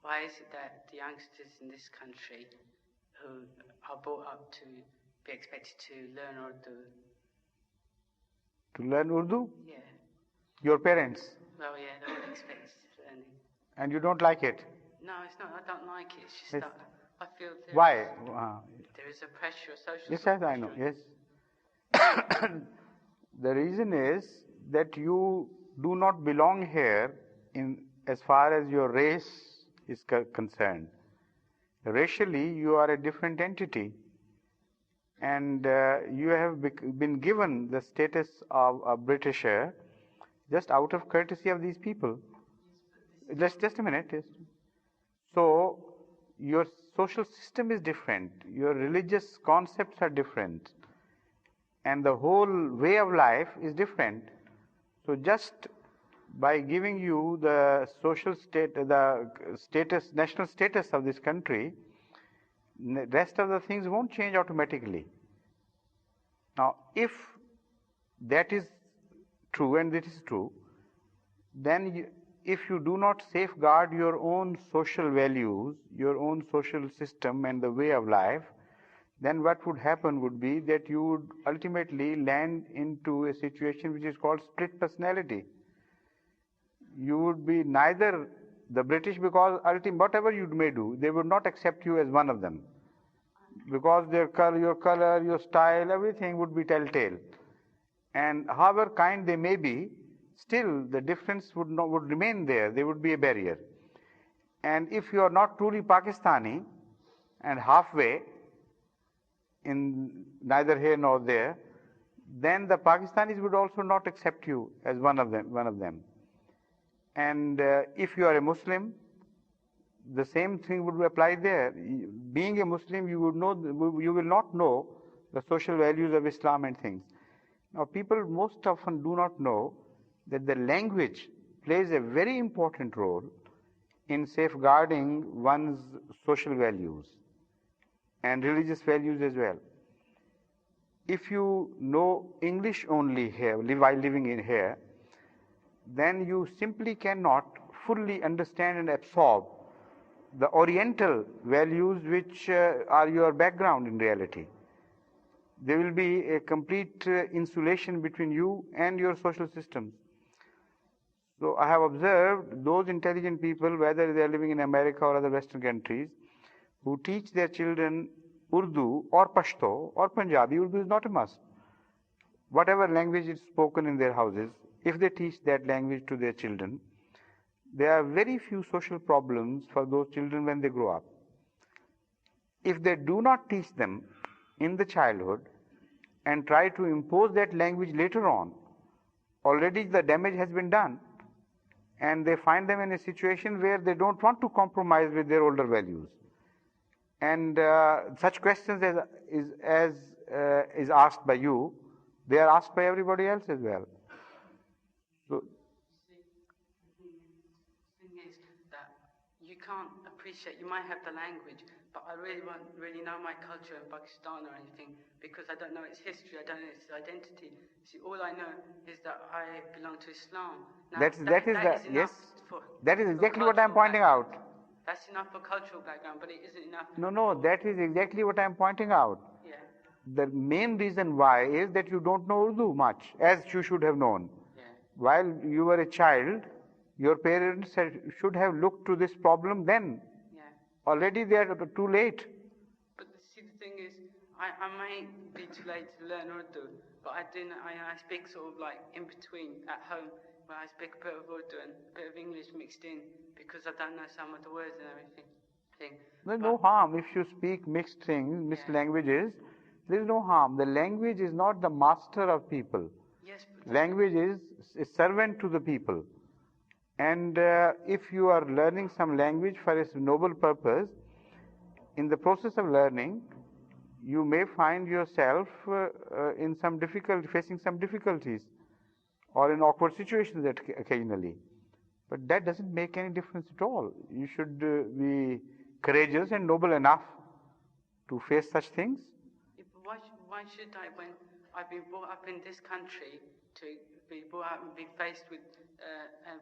why is it that the youngsters in this country who are brought up to be expected to learn Urdu? To learn Urdu? Yeah. Your parents? Well, yeah, they're all expected to learn it. And you don't like it? No, it's not. I don't like it. It's just that I feel Why? There is a pressure, a social Yes, pressure. I know. Yes. The reason is that you do not belong here in as far as your race is concerned. Racially, you are a different entity, and you have been given the status of a Britisher just out of courtesy of these people. Just a minute. Yes. So, your social system is different, your religious concepts are different, and the whole way of life is different. So, just by giving you the social state, the status, national status of this country, the rest of the things won't change automatically. Now, if that is true, and it is true, then if you do not safeguard your own social values, your own social system and the way of life, then what would happen would be that you would ultimately land into a situation which is called split personality. You would be neither the British, because whatever you may do, they would not accept you as one of them, because your color, your style, everything would be telltale. And however kind they may be, still the difference would remain there. There would be a barrier. And if you are not truly Pakistani and halfway in neither here nor there, then the Pakistanis would also not accept you as one of them. And if you are a Muslim, the same thing would apply there. Being a Muslim, you will not know the social values of Islam and things. Now, people most often do not know that the language plays a very important role in safeguarding one's social values and religious values as well. If you know English only here, while living in here, then you simply cannot fully understand and absorb the Oriental values which are your background in reality. There will be a complete insulation between you and your social systems. So I have observed those intelligent people, whether they are living in America or other Western countries, who teach their children Urdu or Pashto or Punjabi. Urdu is not a must. Whatever language is spoken in their houses, if they teach that language to their children, there are very few social problems for those children when they grow up. If they do not teach them in the childhood and try to impose that language later on, already the damage has been done, and they find them in a situation where they don't want to compromise with their older values. And such questions as is asked by you, they are asked by everybody else as well. So, the thing is that you can't appreciate, you might have the language, but I really won't really know my culture in Pakistan or anything, because I don't know its history, I don't know its identity. See, all I know is that I belong to Islam. Now, that is exactly what I'm pointing out. That's enough for cultural background, but it isn't enough. No, that is exactly what I'm pointing out. Yeah. The main reason why is that you don't know Urdu much, as you should have known. Yeah. While you were a child, your parents should have looked to this problem then. Yeah. Already they are too late. But see, the thing is, I may be too late to learn Urdu, but I speak sort of like in between at home, where I speak a bit of Urdu and a bit of English mixed in, because I don't know some of the words and everything. There's no harm if you speak mixed things, mixed languages. There is no harm. The language is not the master of people. Yes, language is a servant to the people. And if you are learning some language for a noble purpose, in the process of learning, you may find yourself in facing some difficulties, or in awkward situations occasionally. But that doesn't make any difference at all. You should be courageous and noble enough to face such things. Yeah, but why should I, when I've been brought up in this country, to be brought up and be faced with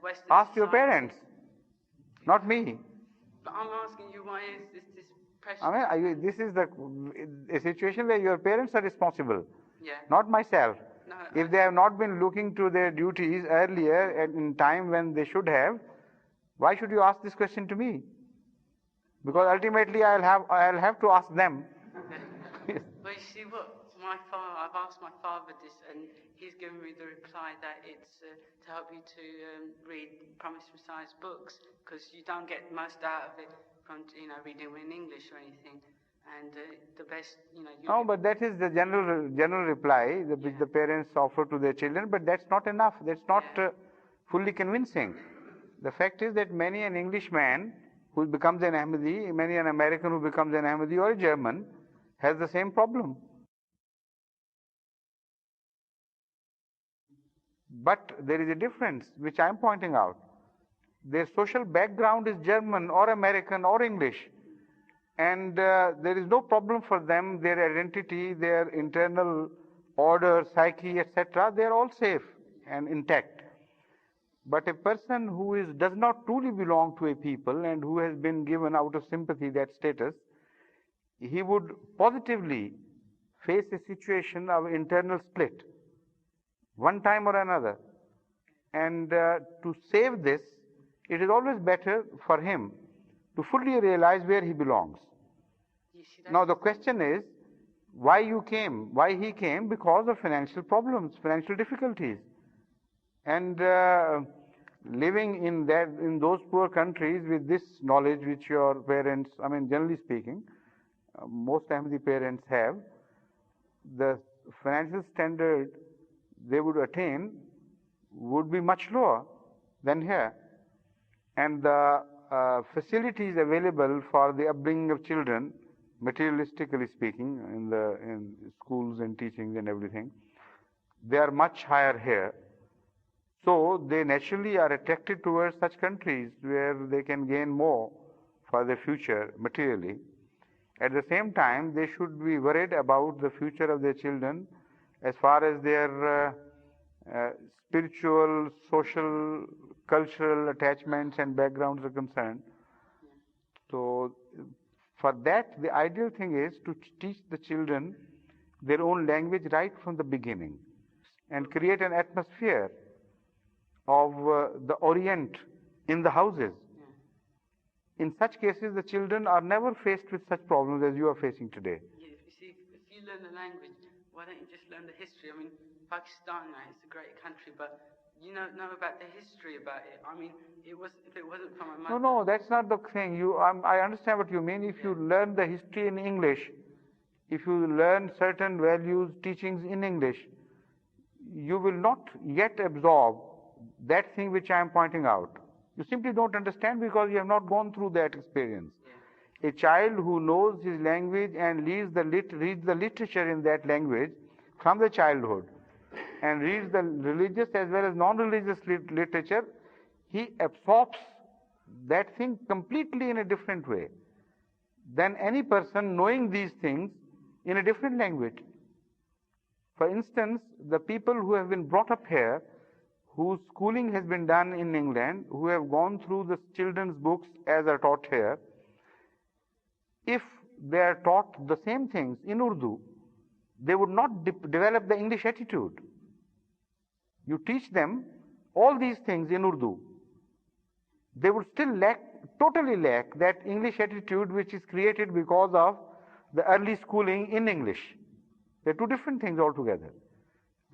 Western Ask society? your parents, not me. But I'm asking you, why is this pressure? I mean, this is a situation where your parents are responsible, not myself. No, if they have not been looking to their duties earlier in time when they should have, why should you ask this question to me? Because ultimately I'll have to ask them. Okay. Well, you see what I've asked my father this, and he's given me the reply that it's to help you to read Promise Messiah's books, because you don't get most out of it from reading in English or anything. And the best, No, but that is the general reply which the parents offer to their children, but that's not enough. That's not fully convincing. The fact is that many an Englishman who becomes an Ahmadi, many an American who becomes an Ahmadi or a German has the same problem. But there is a difference which I am pointing out. Their social background is German or American or English. And there is no problem for them, their identity, their internal order, psyche, etc., they are all safe and intact. But a person who does not truly belong to a people and who has been given out of sympathy that status, he would positively face a situation of internal split, one time or another. And to save this, it is always better for him to fully realize where he belongs. Now the question is, why he came? Because of financial problems, financial difficulties. And living in those poor countries with this knowledge which your parents, generally speaking, most Ahmadi parents have, the financial standard they would attain would be much lower than here. And the facilities available for the upbringing of children, materialistically speaking, in schools and teachings and everything, they are much higher here. So they naturally are attracted towards such countries where they can gain more for their future materially. At the same time, they should be worried about the future of their children as far as their spiritual, social, cultural attachments and backgrounds are concerned. So for that, the ideal thing is to teach the children their own language right from the beginning and create an atmosphere of the Orient in the houses. In such cases, the children are never faced with such problems as you are facing today. Yeah, you see, if you learn the language, why don't you just learn the history? Pakistan, it's a great country, but you don't know about the history about it. If it wasn't from a mother... No, that's not the thing. I understand what you mean. If you learn the history in English, if you learn certain values, teachings in English, you will not yet absorb that thing which I am pointing out. You simply don't understand because you have not gone through that experience. A child who knows his language and reads the literature in that language from the childhood and reads the religious as well as non-religious literature, he absorbs that thing completely in a different way than any person knowing these things in a different language. For instance, the people who have been brought up here, whose schooling has been done in England, who have gone through the children's books as are taught here, if they are taught the same things in Urdu, they would not develop the English attitude. You teach them all these things in Urdu, they would still totally lack that English attitude which is created because of the early schooling in English. They're two different things altogether.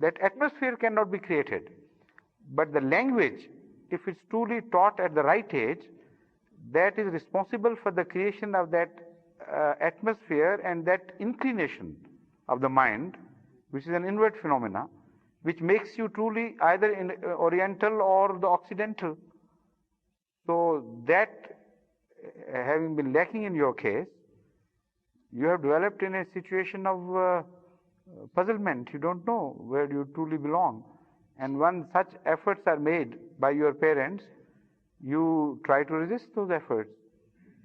That atmosphere cannot be created. But the language, if it's truly taught at the right age, that is responsible for the creation of that atmosphere and that inclination of the mind, which is an inward phenomena, which makes you truly either in Oriental or the Occidental. So that having been lacking in your case, you have developed in a situation of puzzlement. You don't know where you truly belong. And when such efforts are made by your parents, you try to resist those efforts.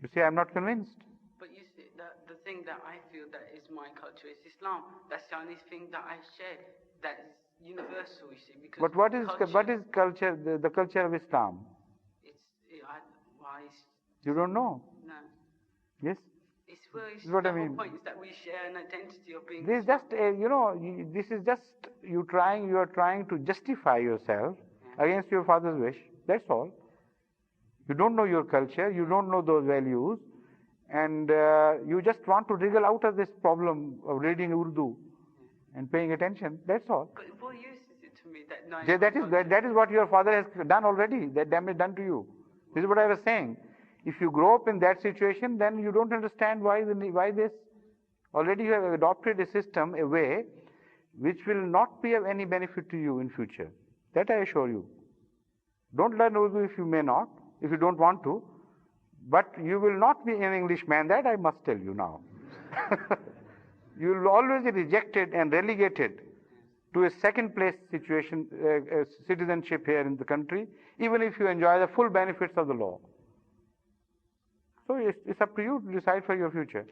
You say, I'm not convinced. But you see, the thing that I feel that is my culture is Islam. That's the only thing that I share that is universal, you see. Because but what is culture, the culture of Islam? Why? You don't know? No. Yes? It's well, it's Is what the I whole mean. point is that we share an identity of being. This is just, this is just you are trying to justify yourself against your father's wish. That's all. You don't know your culture, you don't know those values, and you just want to wriggle out of this problem of reading Urdu and paying attention. That's all. But what use is it to me that knowing That is what your father has done already. That damage done to you. This is what I was saying. If you grow up in that situation, then you don't understand why this. Already you have adopted a system, a way, which will not be of any benefit to you in future. That I assure you. Don't learn Urdu if you may not, if you don't want to, but you will not be an Englishman. That I must tell you now. You will always be rejected and relegated to a second place situation, citizenship here in the country, even if you enjoy the full benefits of the law. So it's up to you to decide for your future.